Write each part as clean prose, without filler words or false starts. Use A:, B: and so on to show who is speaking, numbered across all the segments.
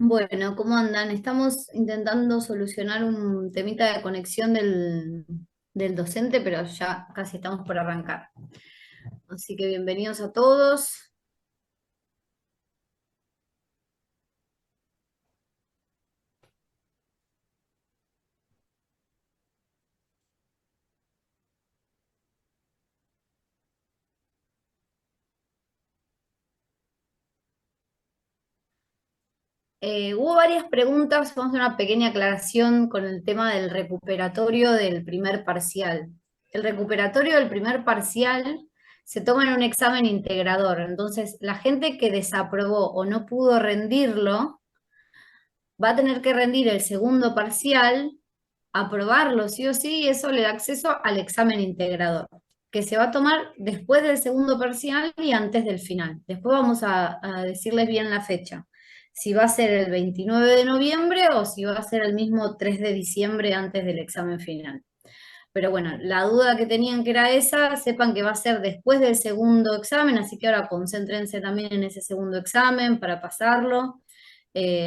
A: Bueno, ¿cómo andan? Estamos intentando solucionar un temita de conexión del docente, pero ya casi estamos por arrancar. Así que bienvenidos a todos. Hubo varias preguntas, vamos a hacer una pequeña aclaración con el tema del recuperatorio del primer parcial. El recuperatorio del primer parcial se toma en un examen integrador, entonces la gente que desaprobó o no pudo rendirlo va a tener que rendir el segundo parcial, aprobarlo sí o sí, y eso le da acceso al examen integrador, que se va a tomar después del segundo parcial y antes del final. Después vamos a decirles bien la fecha, si va a ser el 29 de noviembre o si va a ser el mismo 3 de diciembre antes del examen final. Pero bueno, la duda que tenían que era esa, sepan que va a ser después del segundo examen, así que ahora concéntrense también en ese segundo examen para pasarlo.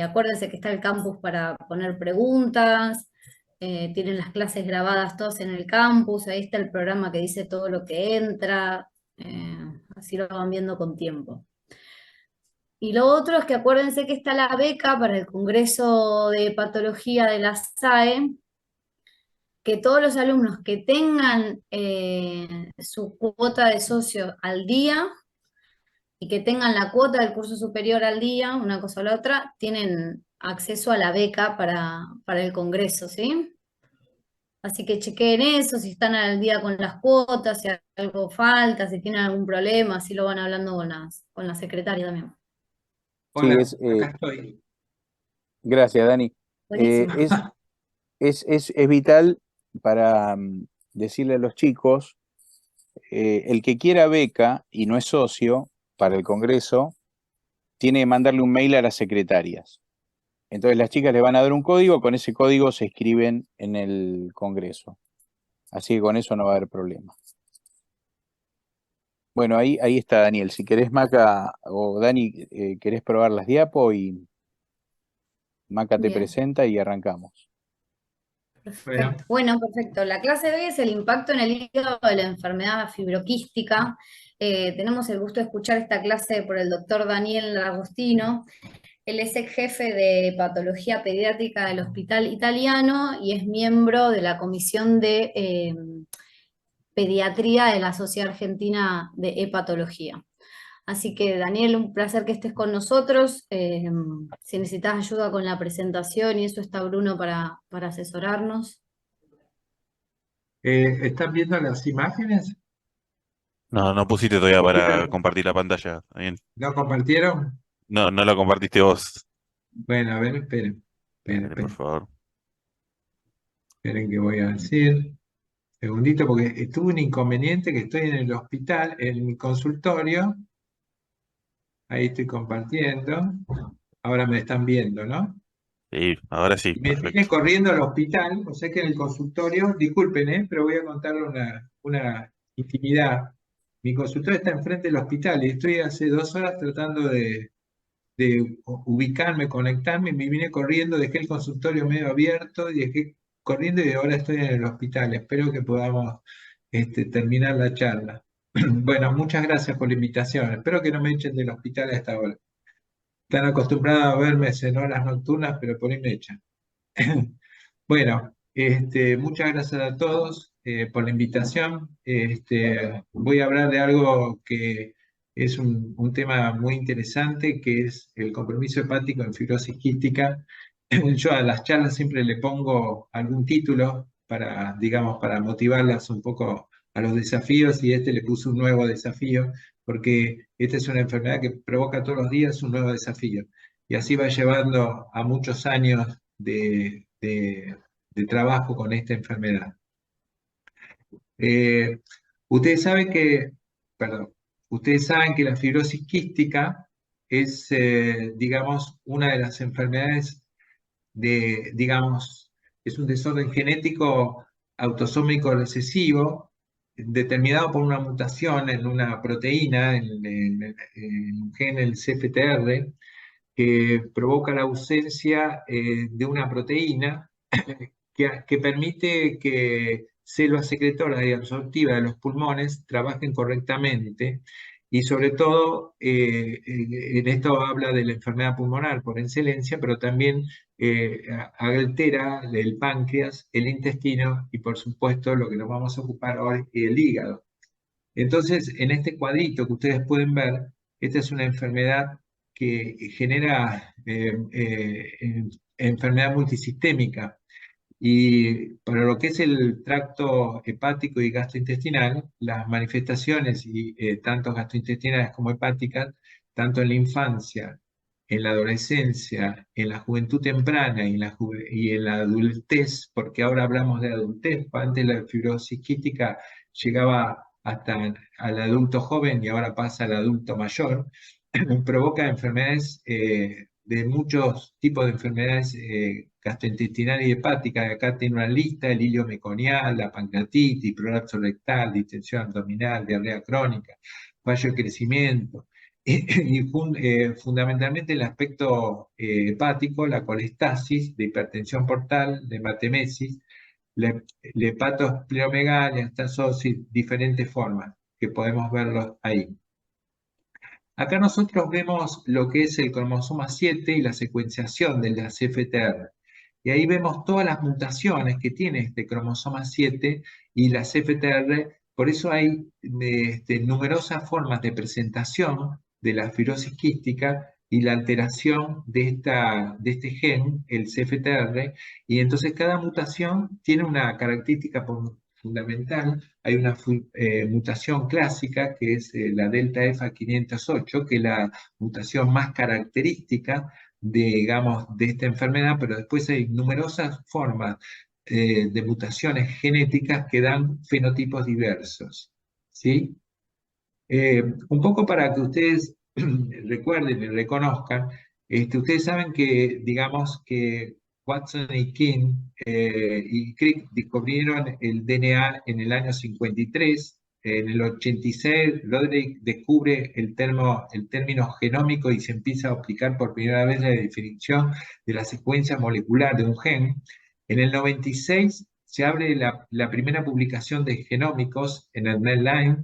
A: Acuérdense que está el campus para poner preguntas, tienen las clases grabadas todas en el campus, ahí está el programa que dice todo lo que entra, eh, así lo van viendo con tiempo. Y lo otro es que acuérdense que está la beca para el Congreso de Patología de la SAE, que todos los alumnos que tengan su cuota de socio al día y que tengan la cuota del curso superior al día, una cosa o la otra, tienen acceso a la beca para el Congreso, ¿sí? Así que chequeen eso, si están al día con las cuotas, si algo falta, si tienen algún problema, así lo van hablando con la secretaria también.
B: Sí,
C: Hola, acá estoy.
B: gracias, Dani. Eh,
A: Buenísimo.
B: es, es vital para decirle a los chicos, el que quiera beca y no es socio para el Congreso, tiene que mandarle un mail a las secretarias. Entonces las chicas le van a dar un código, con ese código se inscriben en el Congreso. Así que con eso no va a haber problema. Bueno, ahí está Daniel. Si querés, Maca o Dani, querés probar las diapo y Maca te
A: Bien.
B: presenta y arrancamos.
C: Bueno,
A: Perfecto. Bueno, perfecto. La clase de hoy es el impacto en el hígado de la enfermedad fibroquística. Tenemos el gusto de escuchar esta clase por el doctor Daniel Agostino. Él es ex jefe de patología pediátrica del Hospital Italiano y es miembro de la Comisión de Pediatría de la Sociedad Argentina de Hepatología. Así que, Daniel, un placer que estés con nosotros. Si necesitas ayuda con la presentación y eso, está Bruno para asesorarnos.
C: ¿están viendo las imágenes?
D: No, no pusiste todavía para
C: ¿Vieron?
D: compartir la pantalla. ¿Está bien?
C: ¿No compartieron?
D: No, no la compartiste vos.
C: Bueno, a ver, esperen. Esperen,
D: Dale, por
C: esperen,
D: favor.
C: esperen que voy a decir. Segundito, porque tuve un inconveniente que estoy en el hospital, en mi consultorio. Ahí estoy compartiendo. Ahora me están viendo, ¿no?
D: Sí, ahora sí,
C: Y me vine
D: perfecto.
C: corriendo al hospital, o sea que en el consultorio, disculpen, pero voy a contarle una intimidad. Mi consultorio está enfrente del hospital y estoy hace 2 horas tratando de ubicarme, conectarme, y me vine corriendo, dejé el consultorio medio abierto y dejé corriendo y ahora estoy en el hospital. Espero que podamos terminar la charla. Bueno, muchas gracias por la invitación. Espero que no me echen del hospital a esta hora. Están acostumbrados a verme en horas nocturnas, pero por ahí me echan. Bueno, muchas gracias a todos por la invitación. Voy a hablar de algo que es un tema muy interesante, que es el compromiso hepático en fibrosis quística. Yo a las charlas siempre le pongo algún título para, digamos, para motivarlas un poco a los desafíos, y le puse un nuevo desafío, porque esta es una enfermedad que provoca todos los días un nuevo desafío. Y así va llevando a muchos años de trabajo con esta enfermedad. Eh, ustedes saben que, perdón, ustedes saben que la fibrosis quística es, digamos, una de las enfermedades digamos, es un desorden genético autosómico recesivo determinado por una mutación en una proteína, en un gen, el CFTR, que provoca la ausencia de una proteína que permite que células secretoras y absortivas de los pulmones trabajen correctamente y sobre todo en esto habla de la enfermedad pulmonar por excelencia, pero también altera el páncreas, el intestino y por supuesto lo que nos vamos a ocupar ahora es el hígado. Entonces, en este cuadrito que ustedes pueden ver, esta es una enfermedad que genera enfermedad multisistémica. Y para lo que es el tracto hepático y gastrointestinal, las manifestaciones, y tanto gastrointestinales como hepáticas, tanto en la infancia, en la adolescencia, en la juventud temprana y en la adultez, porque ahora hablamos de adultez, antes la fibrosis quística llegaba hasta al adulto joven y ahora pasa al adulto mayor, provoca enfermedades de muchos tipos de enfermedades gastrointestinales y hepáticas. Acá tiene una lista: el hilio meconial, la pancreatitis, prolapso rectal, distensión abdominal, diarrea crónica, fallo de crecimiento. Y fundamentalmente el aspecto hepático, la colestasis, de hipertensión portal, de hematemesis, lepatospleomegalia, estasosis, diferentes formas que podemos verlos ahí. Acá nosotros vemos lo que es el cromosoma 7 y la secuenciación de las FTR. Y ahí vemos todas las mutaciones que tiene este cromosoma 7 y las FTR. Por eso hay numerosas formas de presentación de la fibrosis quística y la alteración de este gen, el CFTR. Y entonces cada mutación tiene una característica fundamental. Hay una mutación clásica que es la delta EFA 508, que es la mutación más característica digamos, de esta enfermedad, pero después hay numerosas formas de mutaciones genéticas que dan fenotipos diversos, ¿sí? Un poco para que ustedes recuerden y reconozcan, ustedes saben que, digamos, que Watson y King y Crick descubrieron el DNA en el año 53. En el 86, Roderick descubre el término genómico y se empieza a aplicar por primera vez la definición de la secuencia molecular de un gen. En el 96 se abre la primera publicación de genómicos en el NetLine.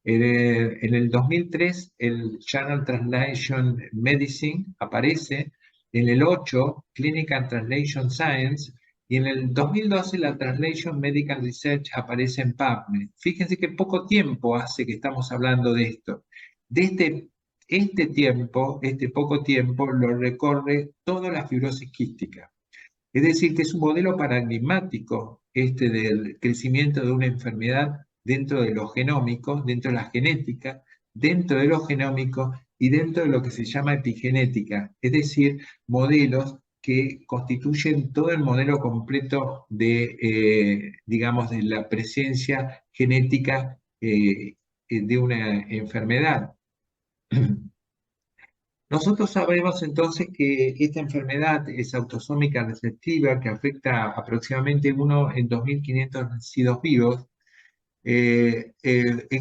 C: En el 2003 el Journal Translation Medicine aparece, en el 8 Clinical Translation Science, y en el 2012 la Translation Medical Research aparece en PubMed. Fíjense que poco tiempo hace que estamos hablando de esto. De este poco tiempo lo recorre toda la fibrosis quística. Es decir, que es un modelo paradigmático del crecimiento de una enfermedad dentro de lo genómico, dentro de la genética, dentro de lo genómico y dentro de lo que se llama epigenética, es decir, modelos que constituyen todo el modelo completo de, digamos, de la presencia genética de una enfermedad. Nosotros sabemos entonces que esta enfermedad es autosómica recesiva, que afecta aproximadamente 1 en 2.500 nacidos vivos.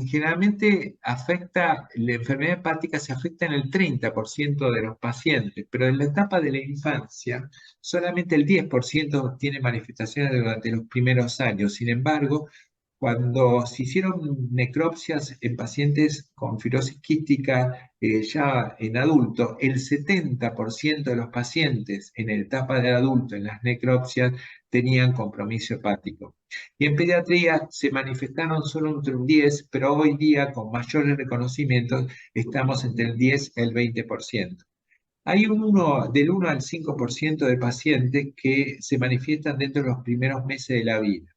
C: Generalmente afecta, la enfermedad hepática se afecta en el 30% de los pacientes, pero en la etapa de la infancia solamente el 10% tiene manifestaciones durante los primeros años. Sin embargo, cuando se hicieron necropsias en pacientes con fibrosis quística ya en adultos, el 70% de los pacientes en la etapa de adulto en las necropsias tenían compromiso hepático. Y en pediatría se manifestaron solo entre un 10%, pero hoy día con mayores reconocimientos estamos entre el 10 y el 20%. Hay del 1 al 5% de pacientes que se manifiestan dentro de los primeros meses de la vida.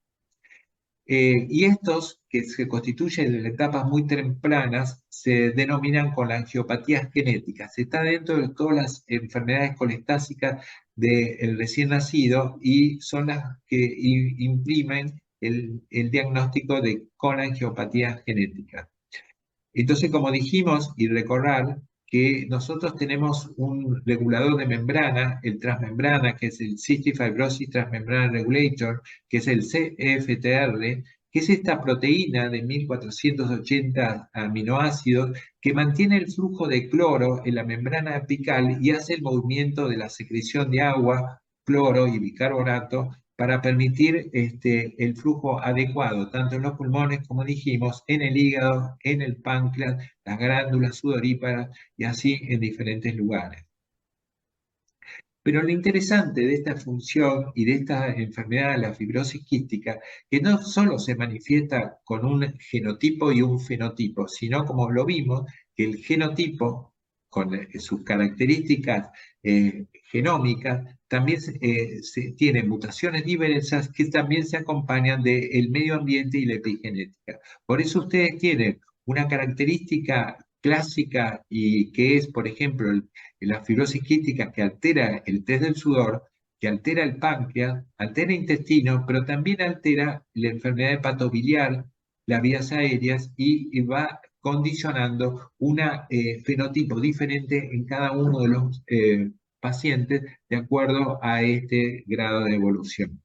C: Y estos, que se constituyen en etapas muy tempranas, se denominan colangiopatías genéticas. Está dentro de todas las enfermedades colestásicas del recién nacido y son las que imprimen el diagnóstico de colangiopatías genéticas. Entonces, como dijimos, y recordar que nosotros tenemos un regulador de membrana, el transmembrana, que es el Cystic Fibrosis Transmembrana Regulator, que es el CFTR, que que es esta proteína de 1480 aminoácidos que mantiene el flujo de cloro en la membrana apical y hace el movimiento de la secreción de agua, cloro y bicarbonato para permitir el flujo adecuado, tanto en los pulmones, como dijimos, en el hígado, en el páncreas, las glándulas sudoríparas y así en diferentes lugares. Pero lo interesante de esta función y de esta enfermedad, la fibrosis quística, que no solo se manifiesta con un genotipo y un fenotipo, sino como lo vimos, que el genotipo, con sus características genómicas, también tiene mutaciones diversas que también se acompañan del medio ambiente y la epigenética. Por eso ustedes tienen una característica clásica y que es, por ejemplo, la fibrosis quística que altera el test del sudor, que altera el páncreas, altera el intestino, pero también altera la enfermedad hepatobiliar, las vías aéreas y va condicionando un fenotipo diferente en cada uno de los pacientes de acuerdo a este grado de evolución.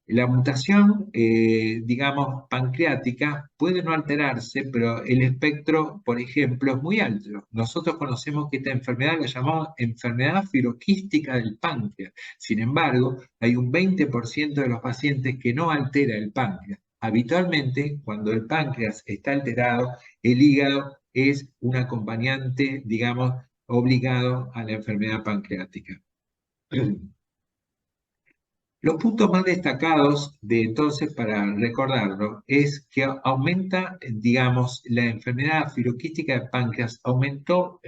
C: La mutación, digamos, pancreática puede no alterarse, pero el espectro, por ejemplo, es muy alto. Nosotros conocemos que esta enfermedad la llamamos enfermedad fibroquística del páncreas. Sin embargo, hay un 20% de los pacientes que no altera el páncreas. Habitualmente, cuando el páncreas está alterado, el hígado es un acompañante, digamos, obligado a la enfermedad pancreática. Los puntos más destacados de entonces, para recordarlo, es que aumenta, digamos, la enfermedad fibroquística de páncreas, aumentó,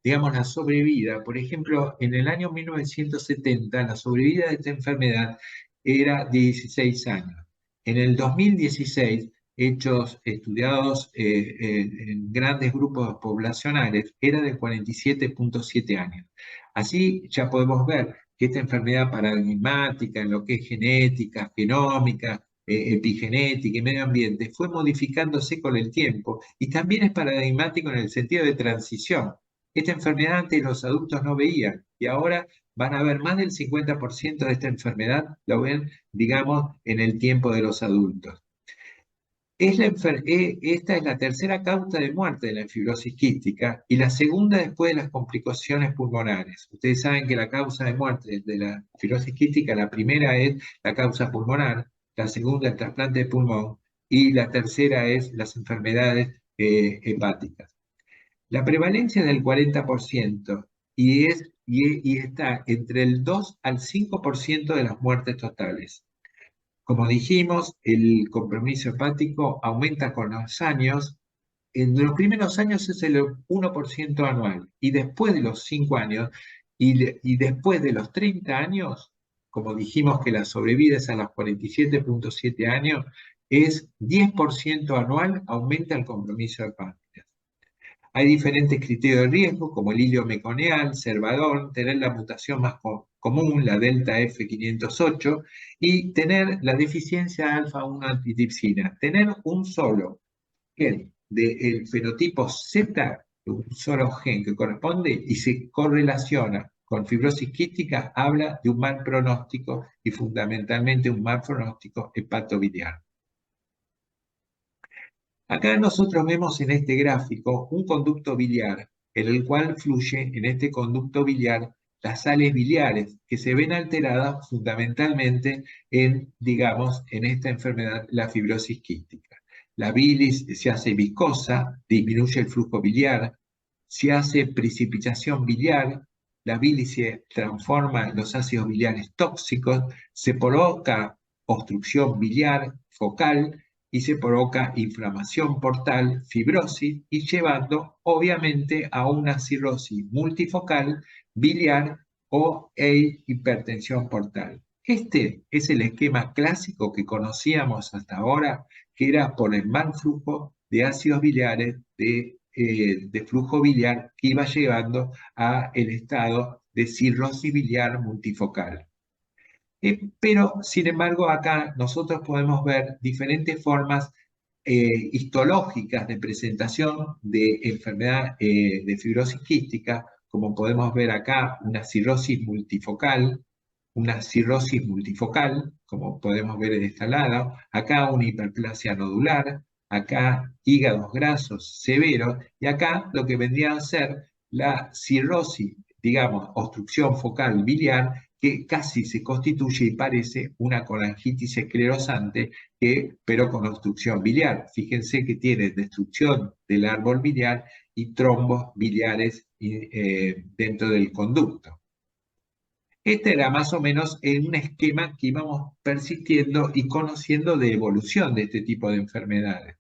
C: digamos, la sobrevida. Por ejemplo, en el año 1970, la sobrevida de esta enfermedad era de 16 años. En el 2016, estudiados en grandes grupos poblacionales, era de 47,7 años. Así ya podemos ver que esta enfermedad paradigmática en lo que es genética, genómica, epigenética y medio ambiente fue modificándose con el tiempo y también es paradigmático en el sentido de transición. Esta enfermedad antes los adultos no veían y ahora van a ver más del 50% de esta enfermedad, lo ven, digamos, en el tiempo de los adultos. Esta es la tercera causa de muerte de la fibrosis quística y la segunda después de las complicaciones pulmonares. Ustedes saben que la causa de muerte de la fibrosis quística, la primera es la causa pulmonar, la segunda el trasplante de pulmón y la tercera es las enfermedades hepáticas. La prevalencia es del 40% y está entre el 2 al 5% de las muertes totales. Como dijimos, el compromiso hepático aumenta con los años. En los primeros años es el 1% anual y después de los 5 años y después de los 30 años, como dijimos que la sobrevida es a los 47,7 años, es 10% anual, aumenta el compromiso hepático. Hay diferentes criterios de riesgo, como el hilio meconial, Cervadón, tener la mutación más común, la delta F508, y tener la deficiencia alfa-1 antitripsina. Tener un solo gen del fenotipo Z, un solo gen que corresponde y se correlaciona con fibrosis quística, habla de un mal pronóstico y fundamentalmente un mal pronóstico hepatobiliar. Acá nosotros vemos en este gráfico un conducto biliar, en el cual fluye en este conducto biliar las sales biliares, que se ven alteradas fundamentalmente en, digamos, en esta enfermedad, la fibrosis quística. La bilis se hace viscosa, disminuye el flujo biliar, se hace precipitación biliar, la bilis se transforma en los ácidos biliares tóxicos, se provoca obstrucción biliar focal, y se provoca inflamación portal, fibrosis, y llevando obviamente a una cirrosis multifocal, biliar o hipertensión portal. Este es el esquema clásico que conocíamos hasta ahora, que era por el mal flujo de ácidos biliares, de flujo biliar, que iba llevando a el estado de cirrosis biliar multifocal. Pero, sin embargo, acá nosotros podemos ver diferentes formas histológicas de presentación de enfermedad de fibrosis quística, como podemos ver acá, una cirrosis multifocal, una cirrosis multifocal, como podemos ver en este lado, acá una hiperplasia nodular, acá hígados grasos severos, y acá lo que vendría a ser la cirrosis, digamos, obstrucción focal biliar, que casi se constituye y parece una colangitis esclerosante, pero con obstrucción biliar. Fíjense que tiene destrucción del árbol biliar y trombos biliares dentro del conducto. Este era más o menos un esquema que íbamos persistiendo y conociendo de evolución de este tipo de enfermedades.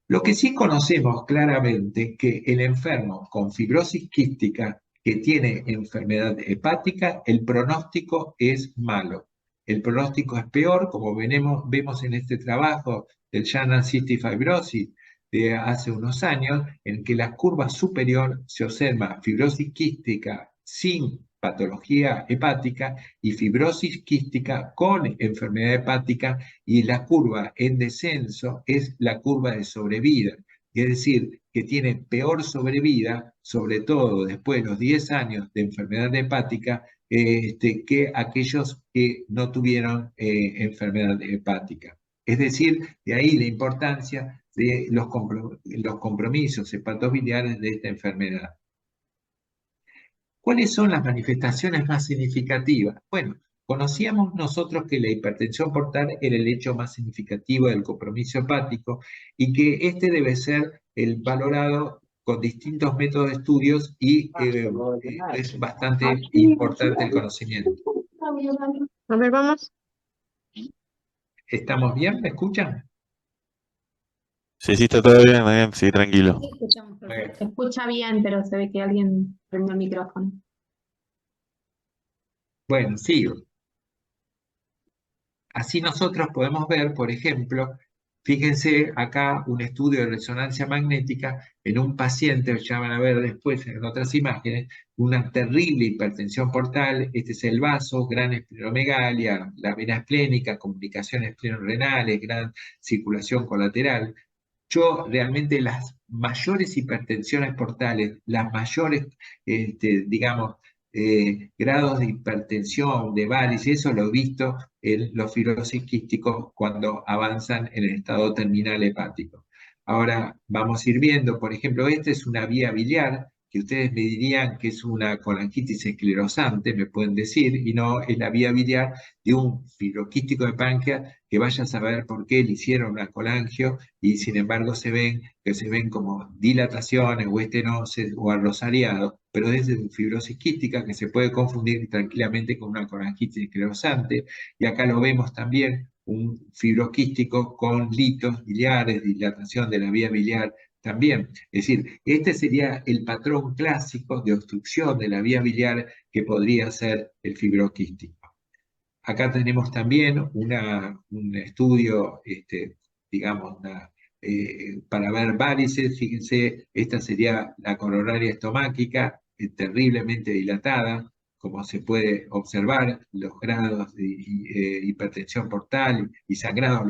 C: Lo que sí conocemos claramente que el enfermo con fibrosis quística que tiene enfermedad hepática, el pronóstico es malo. El pronóstico es peor, como vemos en este trabajo del Journal Cystic Fibrosis de hace unos años, en que la curva superior se observa fibrosis quística sin patología hepática y fibrosis quística con enfermedad hepática, y la curva en descenso es la curva de sobrevida, es decir, que tiene peor sobrevida, sobre todo después de los 10 años de enfermedad hepática, que aquellos que no tuvieron enfermedad hepática. Es decir, de ahí la importancia de los compromisos hepatobiliares de esta enfermedad. ¿Cuáles son las manifestaciones más significativas? Bueno, conocíamos nosotros que la hipertensión portal era el hecho más significativo del compromiso hepático y que este debe ser valorado con distintos métodos de estudios y es bastante importante el conocimiento.
E: A ver, vamos.
C: ¿Estamos bien? ¿Me escuchan?
D: Sí, sí, está todo bien, Daniel, sí, tranquilo.
A: Sí, escuchamos perfecto.
E: Se escucha bien, pero se ve que alguien prendió el micrófono.
C: Bueno, sigo. Así nosotros podemos ver, por ejemplo, fíjense acá un estudio de resonancia magnética en un paciente, ya van a ver después en otras imágenes, una terrible hipertensión portal. Este es el vaso, gran esplenomegalia, la vena esplénica, complicaciones esplenorenales, gran circulación colateral. Yo realmente las mayores hipertensiones portales, las mayores, digamos, grados de hipertensión, de varices, eso lo he visto en los fibrosis quísticos cuando avanzan en el estado terminal hepático. Ahora vamos a ir viendo, por ejemplo, esta es una vía biliar, que ustedes me dirían que es una colangitis esclerosante, me pueden decir, y no, es la vía biliar de un fibroquístico de páncreas, que vaya a saber por qué le hicieron una colangio y sin embargo se ven como dilataciones o estenosis o arrosariado, pero es de fibrosis quística que se puede confundir tranquilamente con una colangitis esclerosante. Y acá lo vemos también, un fibroquístico con litos biliares, dilatación de la vía biliar también. Es decir, este sería el patrón clásico de obstrucción de la vía biliar que podría ser el fibroquístico. Acá tenemos también un estudio, digamos, para ver varices. Fíjense, esta sería la coronaria estomáquica, terriblemente dilatada, como se puede observar, los grados de hipertensión portal y sangrado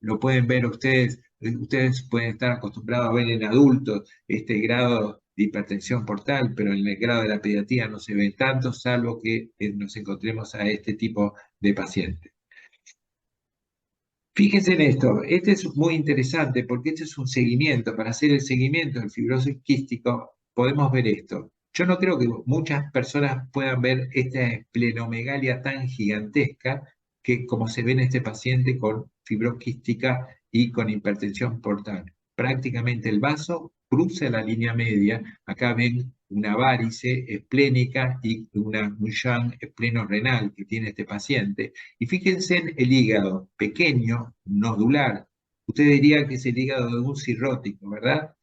C: lo pueden ver ustedes. Ustedes pueden estar acostumbrados a ver en adultos este grado de hipertensión portal, pero en el grado de la pediatría no se ven tanto, salvo que nos encontremos a este tipo de pacientes. Fíjense en esto, este es muy interesante porque este es un seguimiento. Para hacer el seguimiento del fibrosis quístico podemos ver esto. Yo no creo que muchas personas puedan ver esta esplenomegalia tan gigantesca que como se ve en este paciente con fibroquística y con hipertensión portal. Prácticamente el vaso cruza la línea media. Acá ven una varice esplénica y un shunt esplenorenal que tiene este paciente. Y fíjense en el hígado, pequeño, nodular. Usted diría que es el hígado de un cirrótico, ¿verdad?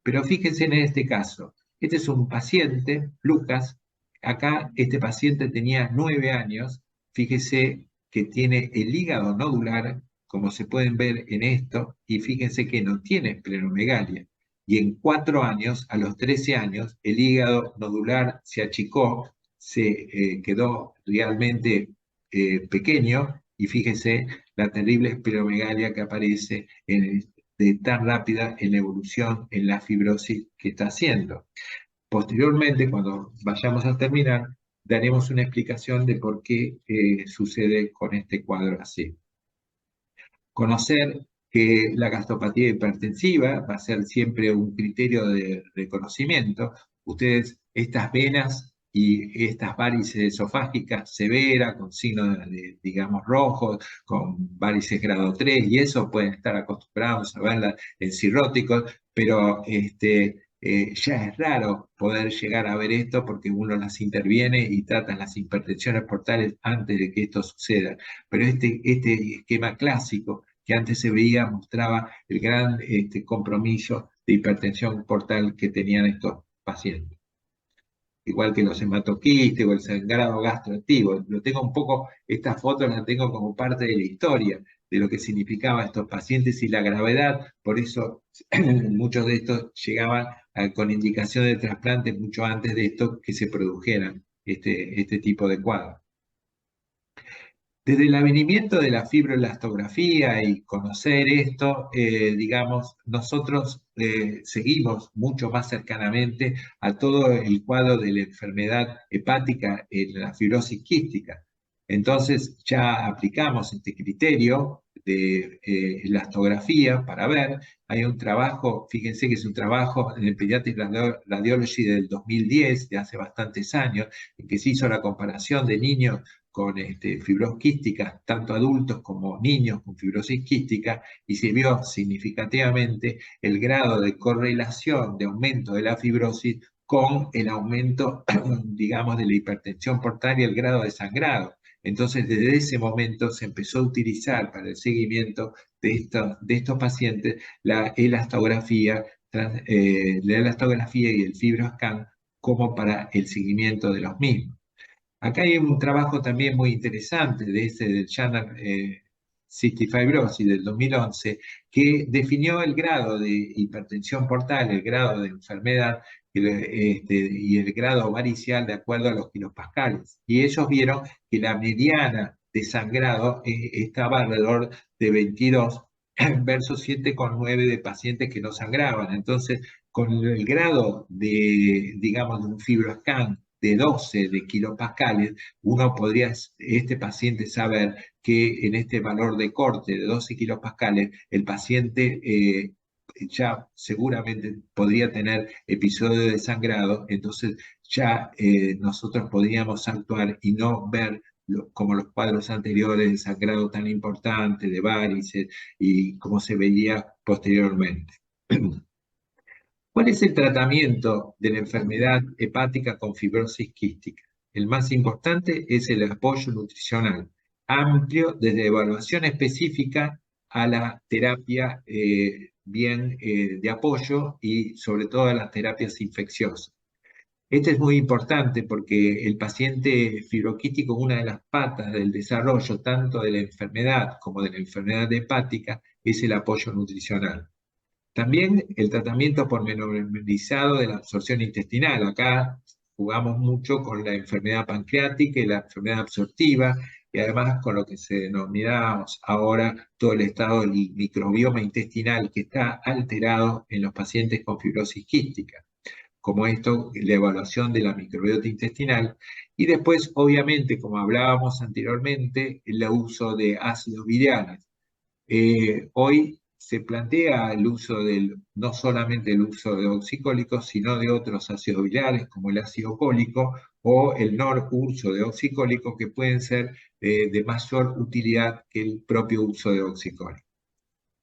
C: Pero fíjense en este caso. Este es un paciente, Lucas. Acá este paciente tenía 9 años. Fíjese que tiene el hígado nodular, como se pueden ver en esto, y fíjense que no tiene esplenomegalia. Y en 4 años, a los 13 años, el hígado nodular se achicó, se quedó realmente pequeño, y fíjese la terrible esplenomegalia que aparece tan rápida en la evolución, en la fibrosis que está haciendo. Posteriormente, cuando vayamos a terminar, daremos una explicación de por qué sucede con este cuadro así. Conocer que la gastropatía hipertensiva va a ser siempre un criterio de reconocimiento. Ustedes, estas venas y estas varices esofágicas severas, con signos digamos, rojos, con varices grado 3, y eso pueden estar acostumbrados a verla en cirróticos, pero ya es raro poder llegar a ver esto porque uno las interviene y trata las hipertensiones portales antes de que esto suceda. Pero este esquema clásico que antes se veía mostraba el gran compromiso de hipertensión portal que tenían estos pacientes. Igual que los hematoquistes o el sangrado gastroactivo. Lo tengo un poco, esta foto la tengo como parte de la historia de lo que significaba estos pacientes y la gravedad, por eso muchos de estos llegaban con indicación de trasplante mucho antes de esto que se produjeran este tipo de cuadros. Desde el avenimiento de la fibroelastografía y conocer esto, digamos, nosotros seguimos mucho más cercanamente a todo el cuadro de la enfermedad hepática en la fibrosis quística. Entonces ya aplicamos este criterio de elastografía para ver. Hay un trabajo, fíjense que es un trabajo en el Pediatric Radiology del 2010, de hace bastantes años, en que se hizo la comparación de niños con fibrosis quística, tanto adultos como niños con fibrosis quística, y se vio significativamente el grado de correlación de aumento de la fibrosis con el aumento, digamos, de la hipertensión portal y el grado de sangrado. Entonces, desde ese momento se empezó a utilizar para el seguimiento de estos pacientes la elastografía y el FibroScan como para el seguimiento de los mismos. Acá hay un trabajo también muy interesante del Journal Cystic Fibrosis del 2011, que definió el grado de hipertensión portal, el grado de enfermedad y el grado varicial de acuerdo a los kilopascales. Y ellos vieron que la mediana de sangrado estaba alrededor de 22 versus 7,9 de pacientes que no sangraban. Entonces, con el grado de, digamos, de un FibroScan de 12 de kilopascales, uno podría, este paciente, saber que en este valor de corte de 12 kilopascales, el paciente ya seguramente podría tener episodio de sangrado, entonces ya nosotros podríamos actuar y no ver como los cuadros anteriores de sangrado tan importante, de varices, y como se veía posteriormente. ¿Cuál es el tratamiento de la enfermedad hepática con fibrosis quística? El más importante es el apoyo nutricional, amplio desde evaluación específica a la terapia de apoyo y sobre todo a las terapias infecciosas. Este es muy importante porque el paciente fibroquístico, una de las patas del desarrollo tanto de la enfermedad como de la enfermedad hepática, es el apoyo nutricional. También el tratamiento pormenorizado de la absorción intestinal. Acá jugamos mucho con la enfermedad pancreática y la enfermedad absortiva, y además con lo que se denomina ahora todo el estado del microbioma intestinal que está alterado en los pacientes con fibrosis quística, como esto, la evaluación de la microbiota intestinal, y después, obviamente, como hablábamos anteriormente, el uso de ácidos biliares. Hoy se plantea el uso no solamente el uso de oxicólicos, sino de otros ácidos biliares, como el ácido cólico o el no uso de oxicólicos, que pueden ser de mayor utilidad que el propio uso de oxicólicos.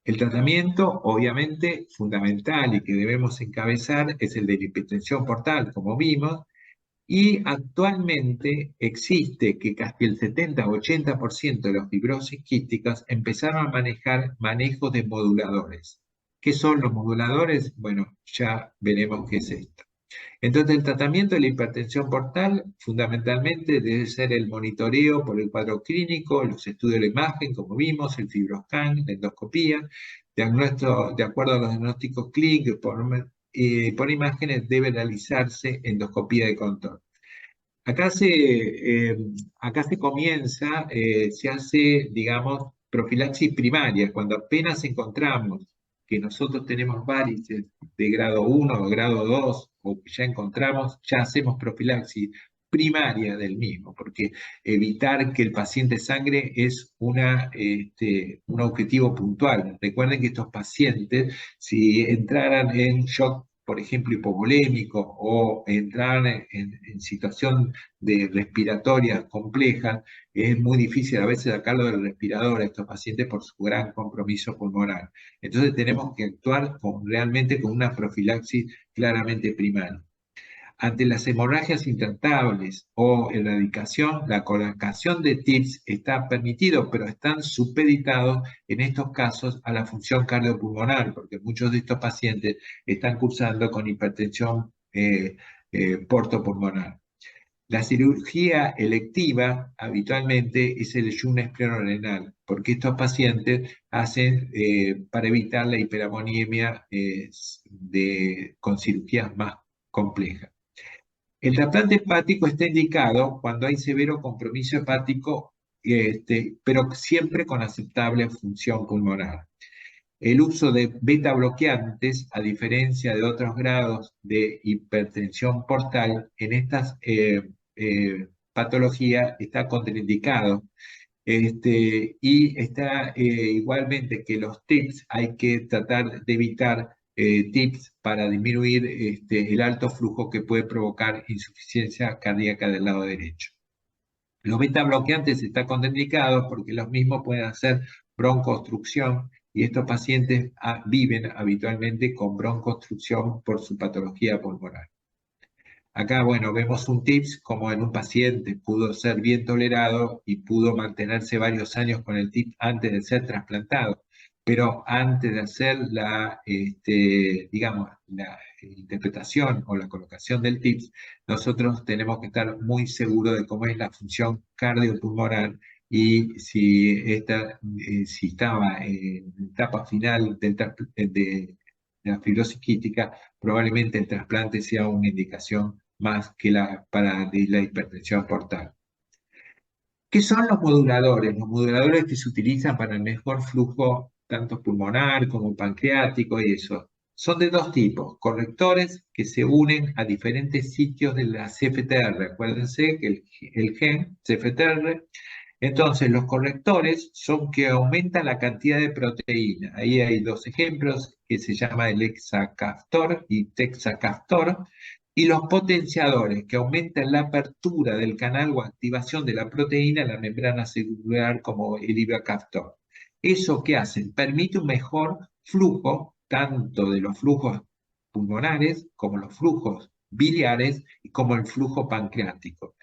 C: El tratamiento, obviamente, fundamental y que debemos encabezar es el de la hipertensión portal, como vimos, y actualmente existe que casi el 70-80% de las fibrosis quísticas empezaron a manejar manejos de moduladores. ¿Qué son los moduladores? Bueno, ya veremos qué es esto. Entonces, el tratamiento de la hipertensión portal fundamentalmente debe ser el monitoreo por el cuadro clínico, los estudios de la imagen, como vimos, el FibroScan, la endoscopía, de acuerdo a los diagnósticos clínicos por imágenes debe realizarse endoscopía de control. Acá se comienza, se hace, digamos, profilaxis primaria, cuando apenas encontramos que nosotros tenemos varices de grado 1 o grado 2, o que ya encontramos, ya hacemos profilaxis primaria del mismo, porque evitar que el paciente sangre es un objetivo puntual. Recuerden que estos pacientes, si entraran en shock, por ejemplo, hipovolémico, o entraran en situación de respiratoria compleja, es muy difícil a veces sacarlo del respirador a estos pacientes por su gran compromiso pulmonar. Entonces tenemos que actuar realmente con una profilaxis claramente primaria. Ante las hemorragias intratables o erradicación, la colocación de TIPS está permitido, pero están supeditados en estos casos a la función cardiopulmonar, porque muchos de estos pacientes están cursando con hipertensión portopulmonar. La cirugía electiva habitualmente es el ayuno esclerorenal, porque estos pacientes hacen para evitar la hiperamoniemia con cirugías más complejas. El trasplante hepático está indicado cuando hay severo compromiso hepático, pero siempre con aceptable función pulmonar. El uso de beta bloqueantes, a diferencia de otros grados de hipertensión portal, en estas patologías está contraindicado. Y está igualmente que los TIPS hay que tratar de evitar TIPS para disminuir el alto flujo que puede provocar insuficiencia cardíaca del lado derecho. Los beta bloqueantes están contraindicados porque los mismos pueden hacer broncoobstrucción y estos pacientes viven habitualmente con broncoobstrucción por su patología pulmonar. Acá, bueno, vemos un TIPS como en un paciente pudo ser bien tolerado y pudo mantenerse varios años con el TIPS antes de ser trasplantado. Pero antes de hacer digamos, la interpretación o la colocación del TIPS, nosotros tenemos que estar muy seguros de cómo es la función cardiopulmonar y si estaba en etapa final de la fibrosis quística, probablemente el trasplante sea una indicación más que para la hipertensión portal. ¿Qué son los moduladores? Los moduladores que se utilizan para el mejor flujo, tanto pulmonar como pancreático y eso. Son de dos tipos, correctores que se unen a diferentes sitios de la CFTR. Acuérdense que el gen CFTR, entonces los correctores son que aumentan la cantidad de proteína. Ahí hay dos ejemplos que se llama el hexacaftor y texacaftor. Y los potenciadores, que aumentan la apertura del canal o activación de la proteína en la membrana celular, como el ivacaftor. ¿Eso qué hacen? Permite un mejor flujo, tanto de los flujos pulmonares, como los flujos biliares, y como el flujo pancreático,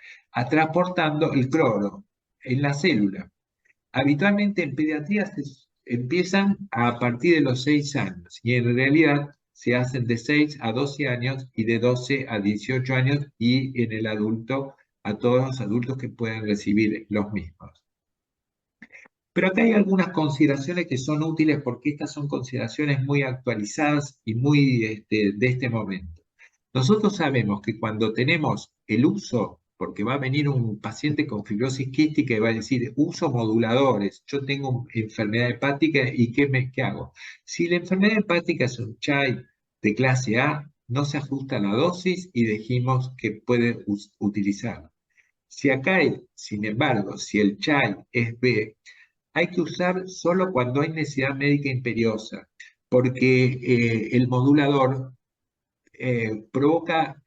C: transportando el cloro en la célula. Habitualmente en pediatría empiezan a partir de los 6 años, y en realidad se hacen de 6 a 12 años y de 12 a 18 años y en el adulto, a todos los adultos que puedan recibir los mismos. Pero acá hay algunas consideraciones que son útiles porque estas son consideraciones muy actualizadas y muy de este momento. Nosotros sabemos que cuando tenemos el uso, porque va a venir un paciente con fibrosis quística y va a decir, uso moduladores, yo tengo enfermedad hepática y ¿qué hago? Si la enfermedad hepática es un CHAI de clase A, no se ajusta la dosis y dijimos que puede utilizarlo. Si acá hay, sin embargo, si el CHAI es B, hay que usar solo cuando hay necesidad médica imperiosa, porque el modulador provoca,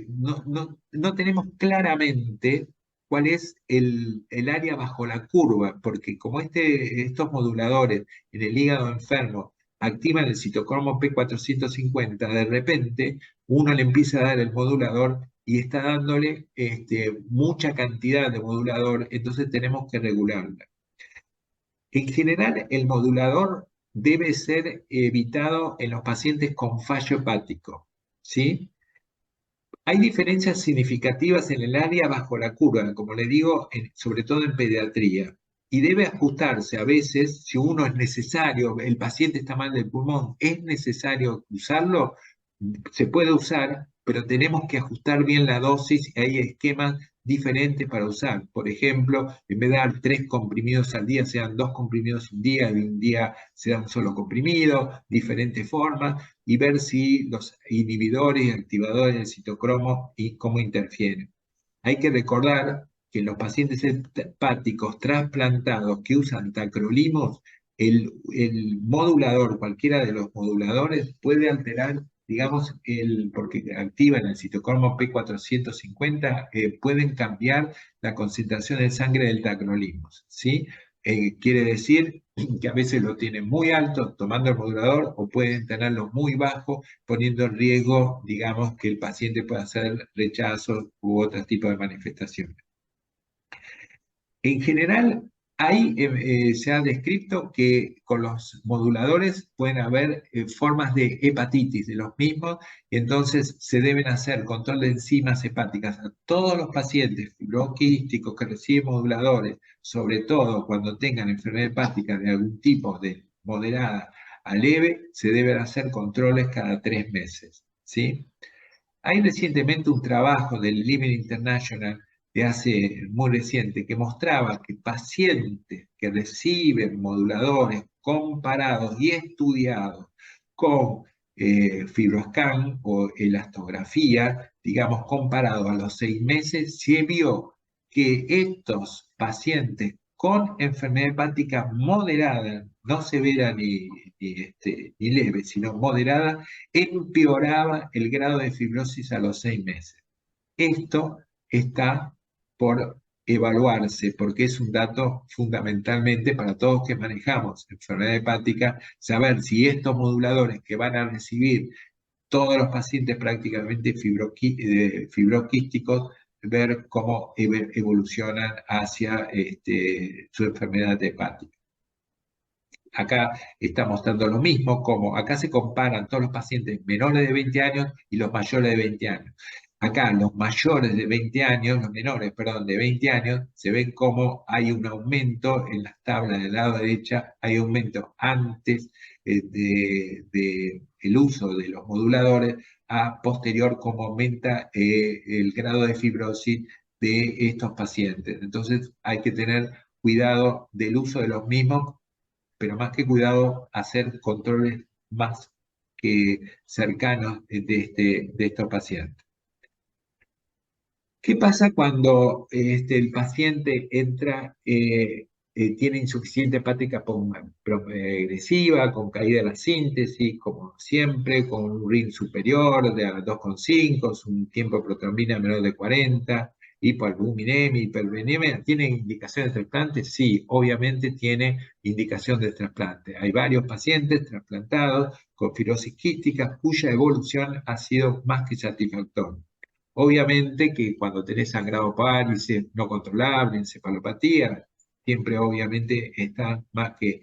C: no tenemos claramente cuál es el área bajo la curva, porque como estos moduladores en el hígado enfermo activan el citocromo P450, de repente uno le empieza a dar el modulador y está dándole mucha cantidad de modulador, entonces tenemos que regularla. En general, el modulador debe ser evitado en los pacientes con fallo hepático, ¿sí? Hay diferencias significativas en el área bajo la curva, como le digo, sobre todo en pediatría, y debe ajustarse a veces, si uno es necesario, el paciente está mal del pulmón, es necesario usarlo, se puede usar, pero tenemos que ajustar bien la dosis y hay esquemas diferentes para usar. Por ejemplo, en vez de dar 3 comprimidos al día, sean 2 comprimidos un día y un día sea un solo comprimido, diferentes formas, y ver si los inhibidores y activadores del citocromo y cómo interfieren. Hay que recordar que en los pacientes hepáticos trasplantados que usan tacrolimus, el modulador, cualquiera de los moduladores, puede alterar, digamos, porque activan el citocromo P450, pueden cambiar la concentración de sangre del tacrolimus, ¿sí? Quiere decir que a veces lo tienen muy alto tomando el modulador o pueden tenerlo muy bajo, poniendo en riesgo, digamos, que el paciente pueda hacer rechazo u otro tipo de manifestaciones. En general, ahí se ha descrito que con los moduladores pueden haber formas de hepatitis de los mismos, y entonces se deben hacer control de enzimas hepáticas a todos los pacientes fibroquísticos que reciben moduladores, sobre todo cuando tengan enfermedad hepática de algún tipo de moderada a leve, se deben hacer controles cada 3 meses, ¿sí? Hay recientemente un trabajo del Liver International de hace muy reciente que mostraba que pacientes que reciben moduladores comparados y estudiados con FibroScan o elastografía, digamos, comparados a los 6 meses, se vio que estos pacientes con enfermedad hepática moderada, no severa ni leve, sino moderada, empeoraba el grado de fibrosis a los 6 meses. Esto está por evaluarse, porque es un dato fundamentalmente para todos que manejamos enfermedad hepática, saber si estos moduladores que van a recibir todos los pacientes prácticamente fibroquísticos, ver cómo evolucionan hacia su enfermedad hepática. Acá está mostrando lo mismo, como acá se comparan todos los pacientes menores de 20 años y los mayores de 20 años. Acá los mayores de 20 años, los menores, perdón, de 20 años, se ven como hay un aumento en las tablas del lado derecha, hay aumento antes del uso de los moduladores, a posterior como aumenta el grado de fibrosis de estos pacientes. Entonces hay que tener cuidado del uso de los mismos, pero más que cuidado, hacer controles más que cercanos de estos pacientes. ¿Qué pasa cuando el paciente entra, tiene insuficiencia hepática progresiva, con caída de la síntesis, como siempre, con un RIN superior de a 2,5, un tiempo de protrombina menor de 40, hipoalbuminemia, hiperbilinemia? ¿Tiene indicación de trasplante? Sí, obviamente tiene indicación de trasplante. Hay varios pacientes trasplantados con fibrosis quística cuya evolución ha sido más que satisfactoria. Obviamente que cuando tenés sangrado parálisis no controlable, encefalopatía, siempre obviamente está más que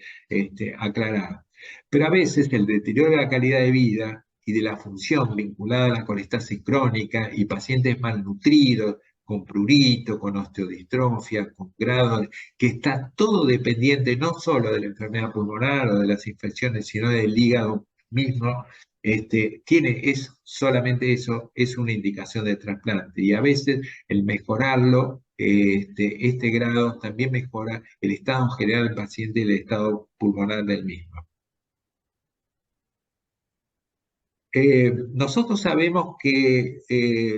C: aclarado. Pero a veces el deterioro de la calidad de vida y de la función vinculada a la colestasis crónica y pacientes malnutridos, con prurito, con osteodistrofia, con grado, que está todo dependiente no solo de la enfermedad pulmonar o de las infecciones, sino del hígado mismo, solamente eso es una indicación de trasplante, y a veces el mejorarlo, este grado también mejora el estado en general del paciente y el estado pulmonar del mismo. Nosotros sabemos que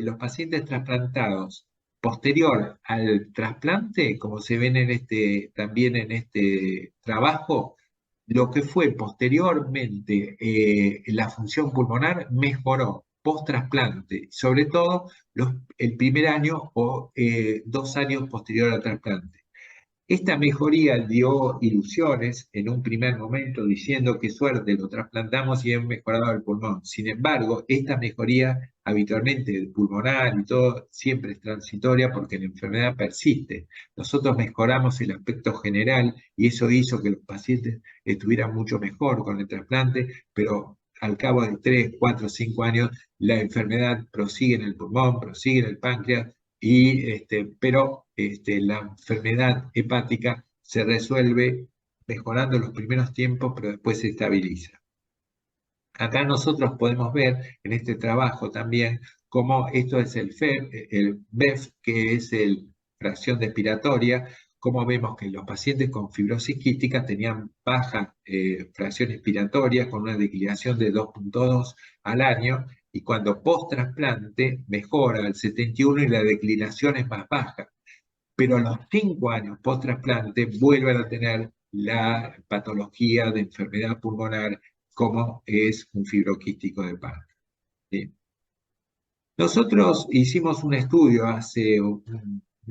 C: los pacientes trasplantados posterior al trasplante, como se ven también en este trabajo, lo que fue posteriormente la función pulmonar mejoró post-trasplante, sobre todo el primer año o 2 años posterior al trasplante. Esta mejoría dio ilusiones en un primer momento, diciendo que suerte, lo trasplantamos y hemos mejorado el pulmón. Sin embargo, esta mejoría habitualmente pulmonar y todo siempre es transitoria porque la enfermedad persiste. Nosotros mejoramos el aspecto general y eso hizo que los pacientes estuvieran mucho mejor con el trasplante, pero al cabo de 3, 4, 5 años la enfermedad prosigue en el pulmón, prosigue en el páncreas, pero la enfermedad hepática se resuelve mejorando los primeros tiempos, pero después se estabiliza. Acá nosotros podemos ver en este trabajo también cómo esto es el BEF, que es el fracción expiratoria, cómo vemos que los pacientes con fibrosis quística tenían baja fracción expiratoria con una declinación de 2,2 al año, y cuando post-trasplante mejora al 71 y la declinación es más baja. Pero a los 5 años post-trasplante vuelven a tener la patología de enfermedad pulmonar como es un fibroquístico de Parkinson. ¿Sí? Nosotros hicimos un estudio hace un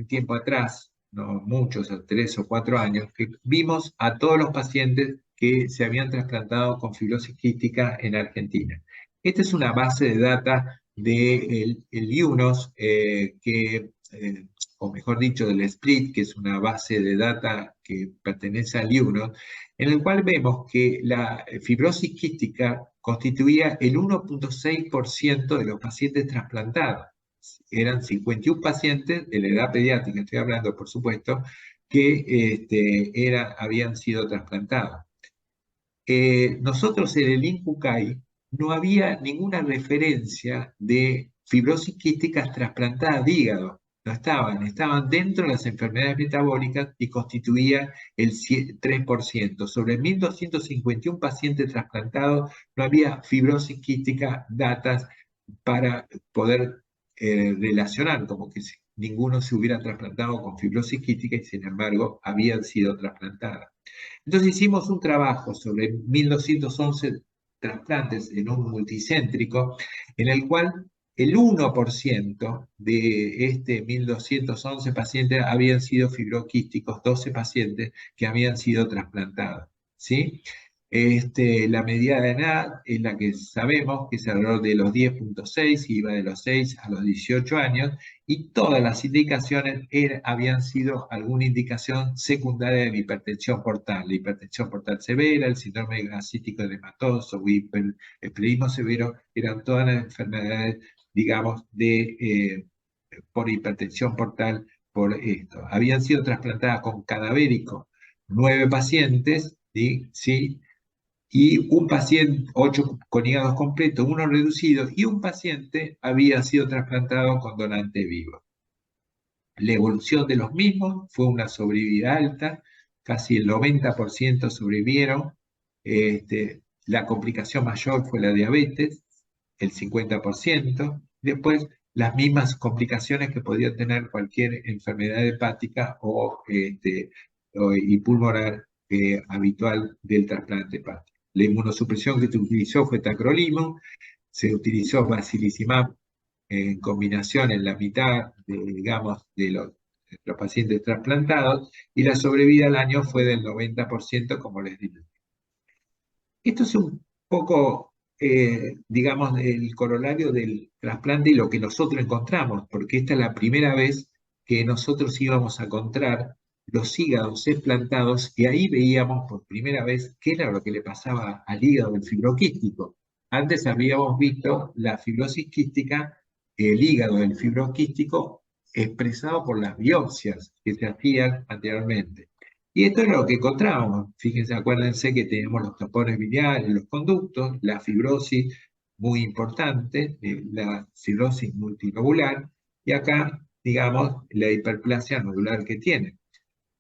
C: tiempo atrás, no muchos, 3 o 4 años, que vimos a todos los pacientes que se habían trasplantado con fibrosis quística en Argentina. Esta es una base de data del IUNOS, o mejor dicho, del SPLIT, que es una base de data que pertenece al IUNOS, en el cual vemos que la fibrosis quística constituía el 1.6% de los pacientes trasplantados. Eran 51 pacientes de la edad pediátrica, estoy hablando por supuesto, que habían sido trasplantados. Nosotros en el INCUCAI no había ninguna referencia de fibrosis quísticas trasplantadas de hígado. No estaban dentro de las enfermedades metabólicas y constituía el 3%. Sobre 1.251 pacientes trasplantados no había fibrosis quística datas para poder relacionar, como que ninguno se hubiera trasplantado con fibrosis quística y sin embargo habían sido trasplantadas. Entonces hicimos un trabajo sobre 1.211 trasplantes en un multicéntrico, en el cual el 1% de 1.211 pacientes habían sido fibroquísticos, 12 pacientes que habían sido trasplantados, ¿sí? La mediana de edad es la que sabemos, que es alrededor de los 10.6, iba de los 6 a los 18 años, y todas las indicaciones habían sido alguna indicación secundaria de hipertensión portal. La hipertensión portal severa, el síndrome gasístico edematoso, o hiperesplenismo severo, eran todas las enfermedades, digamos, por hipertensión portal, por esto. Habían sido trasplantadas con cadavérico 9 pacientes, ¿sí? Y un paciente, 8 con hígados completos, 1 reducido, y un paciente había sido trasplantado con donante vivo. La evolución de los mismos fue una sobrevida alta, casi el 90% sobrevivieron. La complicación mayor fue la diabetes, el 50%. Después, las mismas complicaciones que podía tener cualquier enfermedad hepática y pulmonar habitual del trasplante hepático. La inmunosupresión que se utilizó fue tacrolimus, se utilizó basilizumab en combinación en la mitad, de los pacientes trasplantados, y la sobrevida al año fue del 90%, como les dije. Esto es un poco, digamos, el corolario del trasplante y lo que nosotros encontramos, porque esta es la primera vez que nosotros íbamos a encontrar los hígados explantados, y ahí veíamos por primera vez qué era lo que le pasaba al hígado del fibroquístico. Antes habíamos visto la fibrosis quística, el hígado del fibroquístico, expresado por las biopsias que se hacían anteriormente. Y esto es lo que encontramos. Fíjense, acuérdense que tenemos los tapones biliares, los conductos, la fibrosis muy importante, la cirrosis multilobular, y acá, digamos, la hiperplasia nodular que tiene.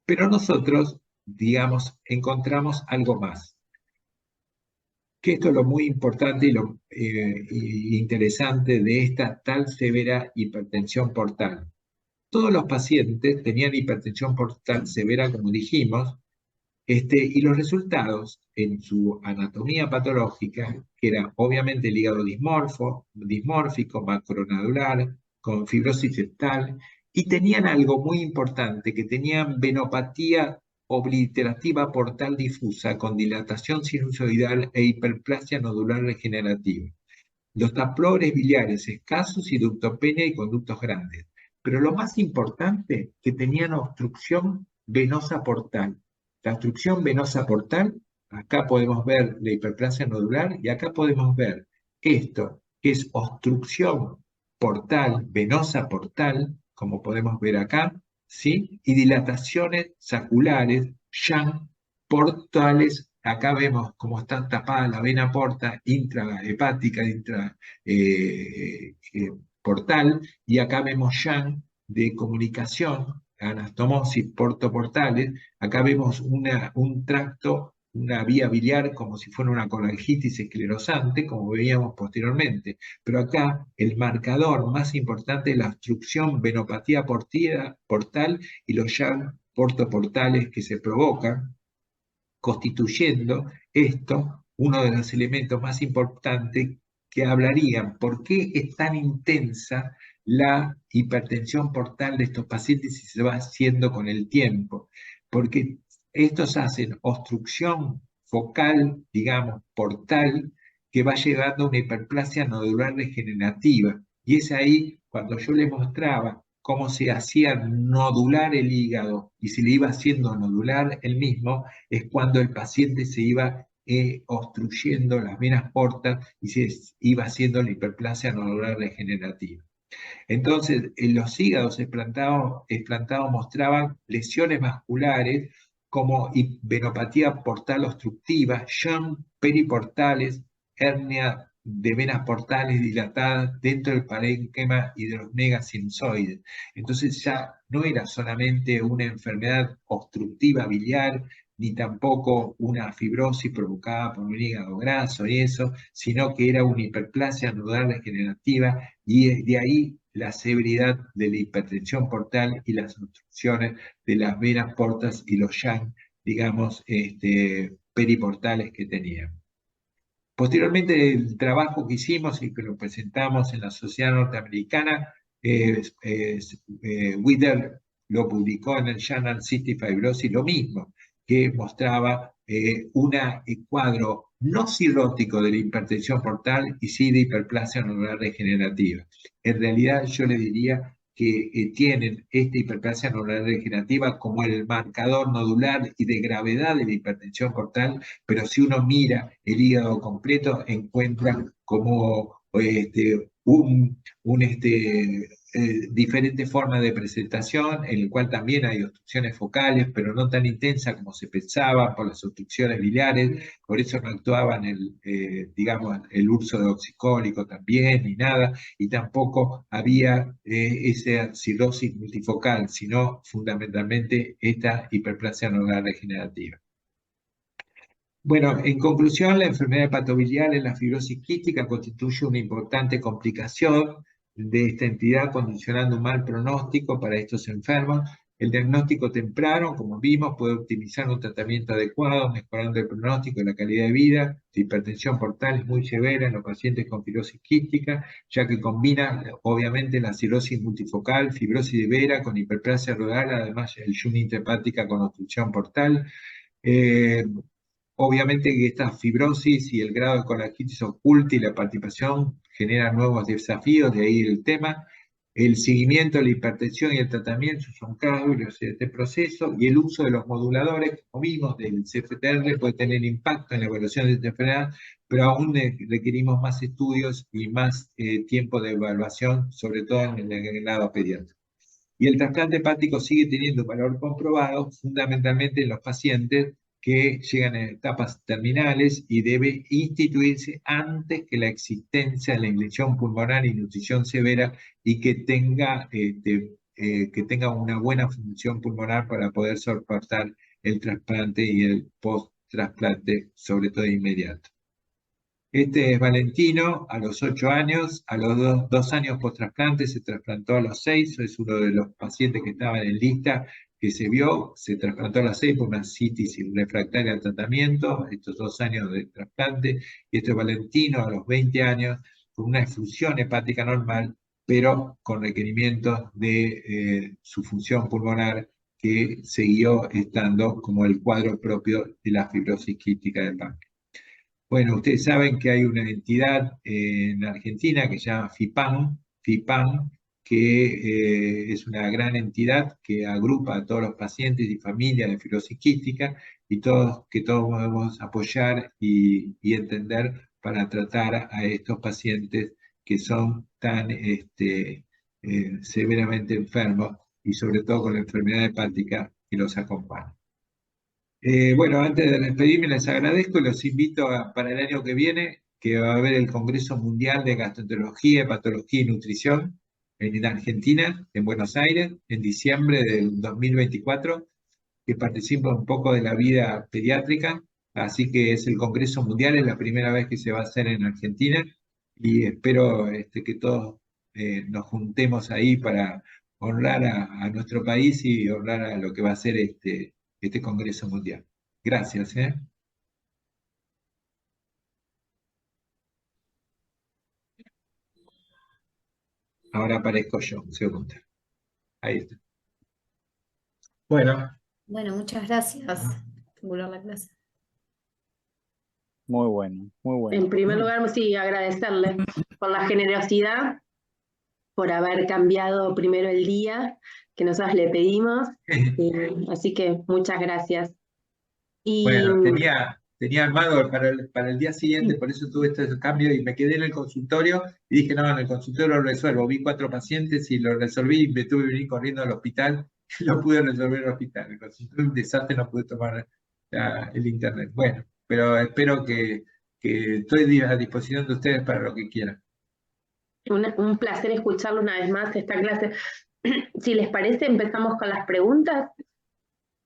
C: Pero nosotros, digamos, encontramos algo más. Que esto es lo muy importante y lo interesante de esta tan severa hipertensión portal. Todos los pacientes tenían hipertensión portal severa, como dijimos, y los resultados en su anatomía patológica, que era obviamente el hígado dismórfico, macronodular, con fibrosis septal, y tenían algo muy importante, que tenían venopatía obliterativa portal difusa con dilatación sinusoidal e hiperplasia nodular regenerativa. Los tapones biliares escasos y ductopenia y conductos grandes. Pero lo más importante, que tenían obstrucción venosa portal. La obstrucción venosa portal, acá podemos ver la hiperplasia nodular y acá podemos ver esto, que es obstrucción portal, venosa portal, como podemos ver acá, ¿sí? Y dilataciones saculares, Young, portales. Acá vemos cómo está tapada la vena porta intrahepática, portal, y acá vemos Young de comunicación, anastomosis portoportales. Acá vemos un tracto una vía biliar como si fuera una colangitis esclerosante, como veíamos posteriormente. Pero acá el marcador más importante es la obstrucción venopatía portal y los ya portoportales que se provocan, constituyendo esto uno de los elementos más importantes que hablarían por qué es tan intensa la hipertensión portal de estos pacientes y se va haciendo con el tiempo. Porque estos hacen obstrucción focal, digamos, portal, que va llegando a una hiperplasia nodular degenerativa. Y es ahí cuando yo les mostraba cómo se hacía nodular el hígado y se le iba haciendo nodular el mismo, es cuando el paciente se iba obstruyendo las venas portas y se iba haciendo la hiperplasia nodular degenerativa. Entonces, en los hígados explantados mostraban lesiones vasculares como venopatía portal obstructiva, John periportales, hernia de venas portales dilatadas dentro del parénquima y de los megasinusoides. Entonces ya no era solamente una enfermedad obstructiva biliar, ni tampoco una fibrosis provocada por un hígado graso y eso, sino que era una hiperplasia nodular degenerativa y de ahí la severidad de la hipertensión portal y las obstrucciones de las venas portas y los yang, digamos, periportales que tenían. Posteriormente, el trabajo que hicimos y que lo presentamos en la Sociedad Norteamericana, Wither lo publicó en el Journal Cystic Fibrosis, lo mismo, que mostraba un cuadro no cirrótico de la hipertensión portal y sí de hiperplasia nodular degenerativa. En realidad, yo le diría que tienen esta hiperplasia nodular degenerativa como el marcador nodular y de gravedad de la hipertensión portal, pero si uno mira el hígado completo, encuentra como diferentes formas de presentación, en el cual también hay obstrucciones focales, pero no tan intensas como se pensaba por las obstrucciones biliares, por eso no actuaban el uso de oxicólico también, ni nada, y tampoco había esa cirrosis multifocal, sino fundamentalmente esta hiperplasia nodular degenerativa. Bueno, en conclusión, la enfermedad hepatobiliar en la fibrosis quística constituye una importante complicación de esta entidad, condicionando un mal pronóstico para estos enfermos. El diagnóstico temprano, como vimos, puede optimizar un tratamiento adecuado, mejorando el pronóstico y la calidad de vida. La hipertensión portal es muy severa en los pacientes con fibrosis quística, ya que combina, obviamente, la cirrosis multifocal, fibrosis de vera con hiperplasia rodal, además el Jun intrahepática con obstrucción portal. Obviamente que esta fibrosis y el grado de colangitis oculta y la participación generan nuevos desafíos, de ahí el tema. El seguimiento de la hipertensión y el tratamiento son claves de este proceso, y el uso de los moduladores, como vimos, del CFTR puede tener impacto en la evaluación de esta enfermedad, pero aún requerimos más estudios y más tiempo de evaluación, sobre todo en el lado pediátrico. Y el trasplante hepático sigue teniendo un valor comprobado, fundamentalmente en los pacientes que llegan a etapas terminales y debe instituirse antes que la existencia de la infección pulmonar y nutrición severa y que tenga una buena función pulmonar para poder soportar el trasplante y el post-trasplante, sobre todo inmediato. Este es Valentino, a los 8 años, a los 2 años post-trasplante, se trasplantó a los 6, es uno de los pacientes que estaban en lista que se vio, se trasplantó a los 6 por una citis refractaria al tratamiento, estos 2 años de trasplante, y este es Valentino, a los 20 años, con una efusión hepática normal, pero con requerimientos de su función pulmonar que siguió estando como el cuadro propio de la fibrosis quística del páncreas. Bueno, ustedes saben que hay una entidad en Argentina que se llama FIPAM, que es una gran entidad que agrupa a todos los pacientes y familias de fibrosis quística y que todos podemos apoyar y entender para tratar a estos pacientes que son tan severamente enfermos y sobre todo con la enfermedad hepática que los acompaña. Bueno, antes de despedirme les agradezco y los invito para el año que viene, que va a haber el Congreso Mundial de Gastroenterología, Hepatología y Nutrición en Argentina, en Buenos Aires, en diciembre del 2024, que participa un poco de la vida pediátrica Así que es el Congreso Mundial, es la primera vez que se va a hacer en Argentina y espero que todos nos juntemos ahí para honrar a nuestro país y honrar a lo que va a ser este Congreso Mundial. Gracias, ¿eh? Ahora aparezco yo, un segundo. Ahí está. Bueno,
A: Bueno, muchas gracias por la clase.
B: Muy bueno, muy bueno.
E: En primer lugar, sí, agradecerle por la generosidad, por haber cambiado primero el día que nosotros le pedimos. Así que muchas gracias. Y
C: bueno, tenía armado para el día siguiente, por eso tuve este cambio y me quedé en el consultorio y dije, no, en el consultorio lo resuelvo. Vi 4 pacientes y lo resolví y me tuve que venir corriendo al hospital y lo pude resolver en el hospital. En el consultorio un desastre, no pude tomar el internet. Bueno, pero espero que estoy a disposición de ustedes para lo que quieran.
E: un placer escucharlo una vez más esta clase. Si les parece, empezamos con las preguntas.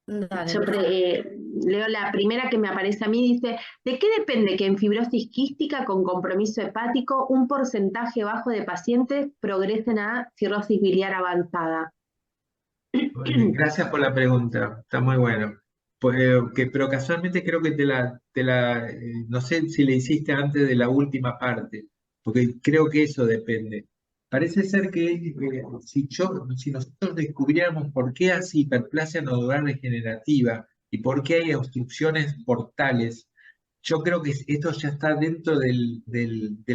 A: Dale,
E: Yo leo la primera que me aparece a mí, dice, ¿de qué depende que en fibrosis quística con compromiso hepático un porcentaje bajo de pacientes progresen a cirrosis biliar avanzada?
C: Gracias por la pregunta, está muy bueno. Pues, pero casualmente creo que no sé si le hiciste antes de la última parte, porque creo que eso depende. Parece ser que si nosotros descubriéramos por qué hace hiperplasia nodular degenerativa y por qué hay obstrucciones portales, yo creo que esto ya está dentro del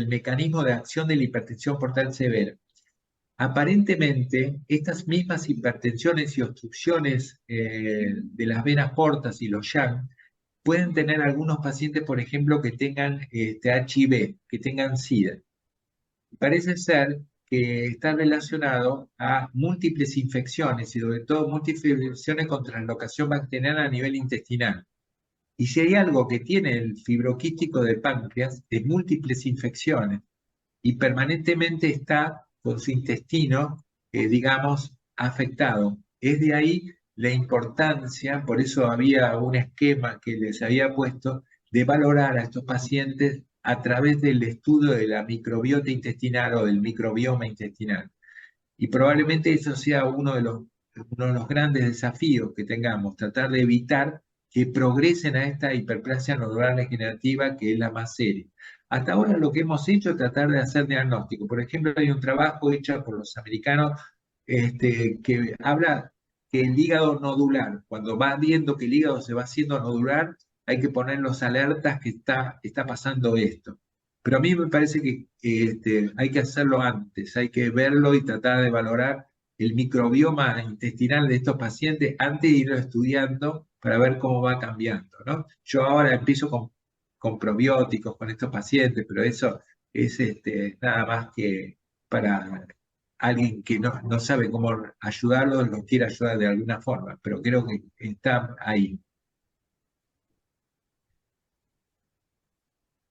C: mecanismo de acción de la hipertensión portal severa. Aparentemente, estas mismas hipertensiones y obstrucciones de las venas portas y los Yang pueden tener algunos pacientes, por ejemplo, que tengan HIV, que tengan SIDA. Parece ser que está relacionado a múltiples infecciones y sobre todo múltiples infecciones con translocación bacteriana a nivel intestinal. Y si hay algo que tiene el fibroquístico del páncreas, es múltiples infecciones y permanentemente está con su intestino, digamos, afectado. Es de ahí la importancia, por eso había un esquema que les había puesto, de valorar a estos pacientes a través del estudio de la microbiota intestinal o del microbioma intestinal. Y probablemente eso sea uno de los grandes desafíos que tengamos, tratar de evitar que progresen a esta hiperplasia nodular degenerativa, que es la más seria. Hasta ahora lo que hemos hecho es tratar de hacer diagnóstico. Por ejemplo, hay un trabajo hecho por los americanos que habla que el hígado nodular, cuando va viendo que el hígado se va haciendo nodular, hay que poner los alertas que está pasando esto. Pero a mí me parece que hay que hacerlo antes, hay que verlo y tratar de valorar el microbioma intestinal de estos pacientes antes de irlo estudiando para ver cómo va cambiando, ¿no? Yo ahora empiezo con probióticos con estos pacientes, pero eso es nada más que para alguien que no sabe cómo ayudarlo, lo quiere ayudar de alguna forma, pero creo que está ahí.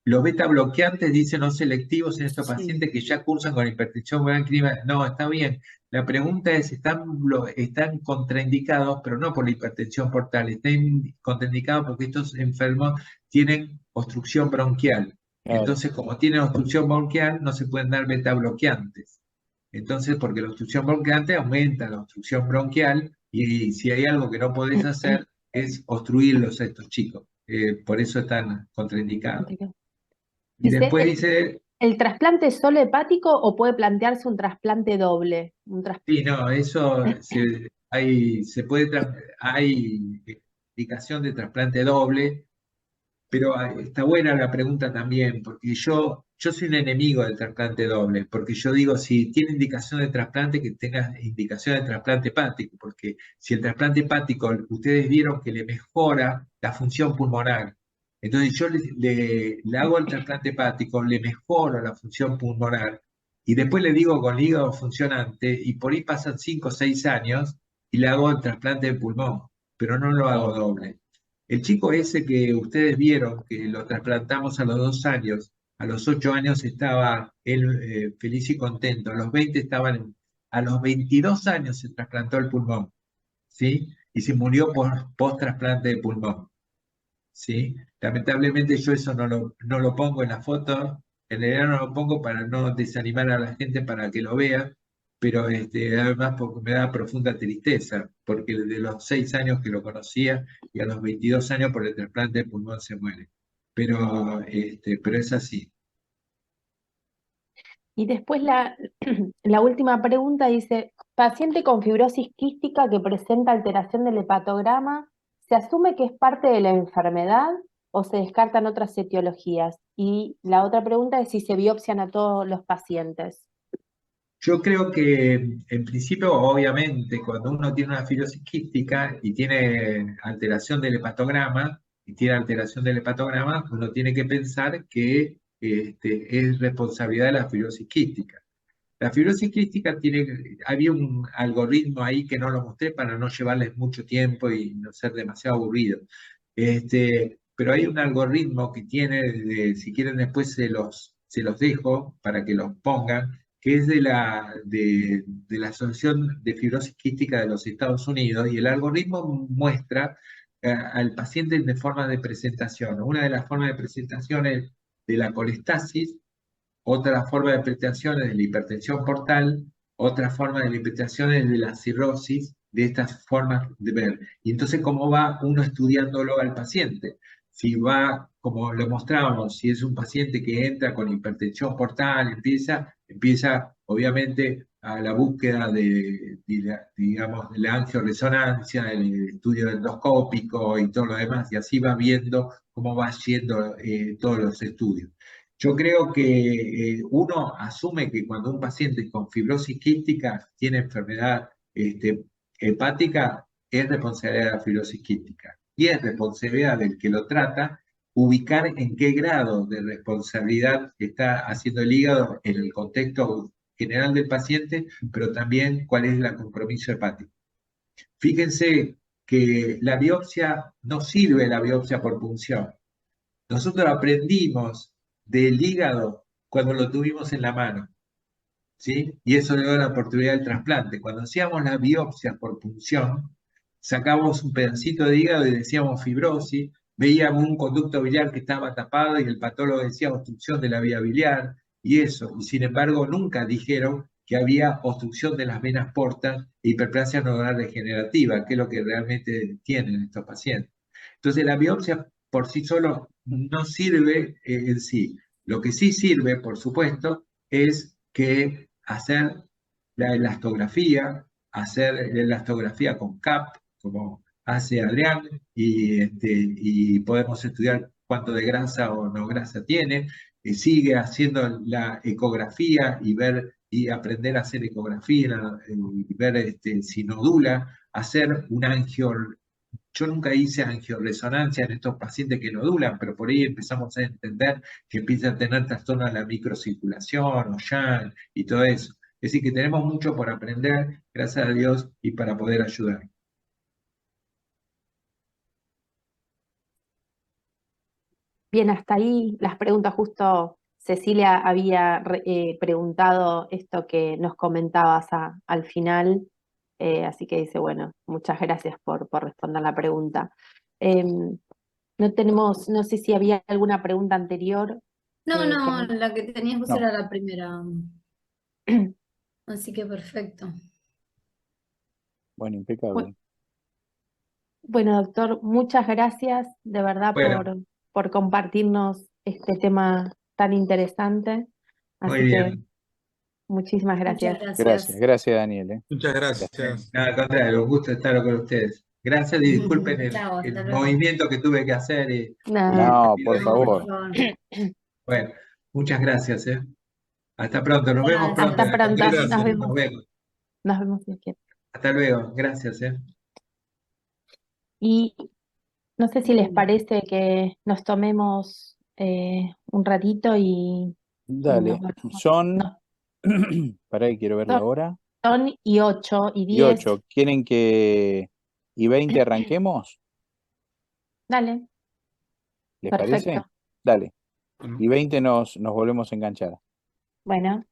C: Los beta bloqueantes dicen no selectivos en estos pacientes que ya cursan con hipertensión clínica. No, está bien. La pregunta es, están contraindicados, pero no por la hipertensión portal, están contraindicados porque estos enfermos tienen obstrucción bronquial.
B: Claro.
C: Entonces, como tienen obstrucción bronquial, no se pueden dar beta bloqueantes. Entonces, porque la obstrucción bronquial aumenta la obstrucción bronquial y si hay algo que no podés hacer es obstruirlos a estos chicos. Por eso están contraindicados. Y después dice,
F: ¿el trasplante es solo hepático o puede plantearse un trasplante doble?
C: sí, no, eso hay indicación de trasplante doble, pero está buena la pregunta también, porque yo soy un enemigo del trasplante doble, porque yo digo, si tiene indicación de trasplante, que tenga indicación de trasplante hepático, porque si el trasplante hepático, ustedes vieron que le mejora la función pulmonar, entonces yo le hago el trasplante hepático, le mejoro la función pulmonar, y después le digo con el hígado funcionante, y por ahí pasan 5 o 6 años, y le hago el trasplante de pulmón, pero no lo hago doble. El chico ese que ustedes vieron, que lo trasplantamos a los 2 años, a los 8 años estaba él feliz y contento, a los 20 a los 22 años se trasplantó el pulmón, ¿sí? Y se murió por post-trasplante de pulmón, ¿sí? Lamentablemente yo eso no lo pongo en la foto, en realidad no lo pongo para no desanimar a la gente para que lo vea, pero además porque me da profunda tristeza, porque desde los 6 años que lo conocía y a los 22 años por el trasplante de pulmón se muere. Pero es así.
F: Y después la última pregunta dice, paciente con fibrosis quística que presenta alteración del hepatograma, ¿se asume que es parte de la enfermedad o se descartan otras etiologías? Y la otra pregunta es si se biopsian a todos los pacientes.
C: Yo creo que en principio, obviamente, cuando uno tiene una fibrosis quística y tiene alteración del hepatograma, uno tiene que pensar que es responsabilidad de la fibrosis quística. La fibrosis quística había un algoritmo ahí que no lo mostré para no llevarles mucho tiempo y no ser demasiado aburrido. Pero hay un algoritmo que tiene, si quieren después se los dejo para que los pongan, que es de la Asociación de Fibrosis Quística de los Estados Unidos, y el algoritmo muestra al paciente de formas de presentación. Una de las formas de presentación es de la colestasis, otra forma de presentación es de la hipertensión portal, otra forma de la hipertensión es de la cirrosis, de estas formas de ver. Y entonces, ¿cómo va uno estudiándolo al paciente? Si va, como lo mostrábamos, si es un paciente que entra con hipertensión portal, empieza obviamente a la búsqueda digamos, de la angioresonancia, el estudio endoscópico y todo lo demás, y así va viendo cómo va yendo todos los estudios. Yo creo que uno asume que cuando un paciente con fibrosis quística tiene enfermedad hepática, es responsabilidad de la fibrosis quística. Y es responsabilidad del que lo trata ubicar en qué grado de responsabilidad está haciendo el hígado en el contexto general del paciente, pero también cuál es el compromiso hepático. Fíjense que no sirve la biopsia por punción. Nosotros aprendimos del hígado cuando lo tuvimos en la mano, ¿sí? Y eso le da la oportunidad del trasplante. Cuando hacíamos la biopsia por punción, sacábamos un pedacito de hígado y decíamos fibrosis, veíamos un conducto biliar que estaba tapado y el patólogo decía obstrucción de la vía biliar y eso. Y sin embargo, nunca dijeron que había obstrucción de las venas portas e hiperplasia nodular degenerativa, que es lo que realmente tienen estos pacientes. Entonces, la biopsia por sí solo no sirve en sí. Lo que sí sirve, por supuesto, es que hacer la elastografía con CAP, como hace Adrián, y podemos estudiar cuánto de grasa o no grasa tiene. Sigue haciendo la ecografía y aprender a hacer ecografía y ver si nodula, hacer un angio. Yo nunca hice angioresonancia en estos pacientes que nodulan, pero por ahí empezamos a entender que empiezan a tener trastorno de la microcirculación o Yang y todo eso. Es decir, que tenemos mucho por aprender, gracias a Dios, y para poder ayudar.
F: Bien, hasta ahí las preguntas. Justo Cecilia había preguntado esto que nos comentabas al final, así que dice, bueno, muchas gracias por responder la pregunta. No sé si había alguna pregunta anterior.
A: No, no,
F: Que
A: la que tenías vos
B: No.
A: era la primera. Así que perfecto.
B: Bueno, impecable.
F: Bueno, doctor, muchas gracias de verdad
C: Bueno,
F: por compartirnos este tema tan interesante.
C: muy
F: Así que
C: bien.
F: muchísimas
A: Muchas
F: gracias.
B: Gracias, gracias Daniel.
G: Muchas
B: Gracias.
G: gracias.
C: Nada, al contrario, un gusto estar con ustedes. Gracias y disculpen
A: Chao, hasta
C: el
A: luego.
C: movimiento que tuve que hacer. Y
F: Nada,
B: No,
C: pido
B: por
A: No, por
B: favor.
A: favor.
C: Bueno, muchas gracias. Hasta pronto, nos vemos
A: Gracias.
C: pronto en
F: hasta
C: el
F: pronto,
C: Congreso.
G: Gracias.
C: Nos vemos.
F: nos vemos si Dios quiere.
C: Hasta luego, gracias.
F: Y no sé si les parece que nos tomemos un ratito y
B: Dale.
F: nos volvemos.
B: Son,
F: No,
B: para ahí quiero ver la hora.
F: son y 8 y
B: Y
F: 10.
B: 8. ¿Quieren que y 20 arranquemos?
F: Dale,
B: ¿Les
F: perfecto.
B: parece? Dale.
G: Bueno.
B: Y 20 nos volvemos a enganchar.
F: Bueno.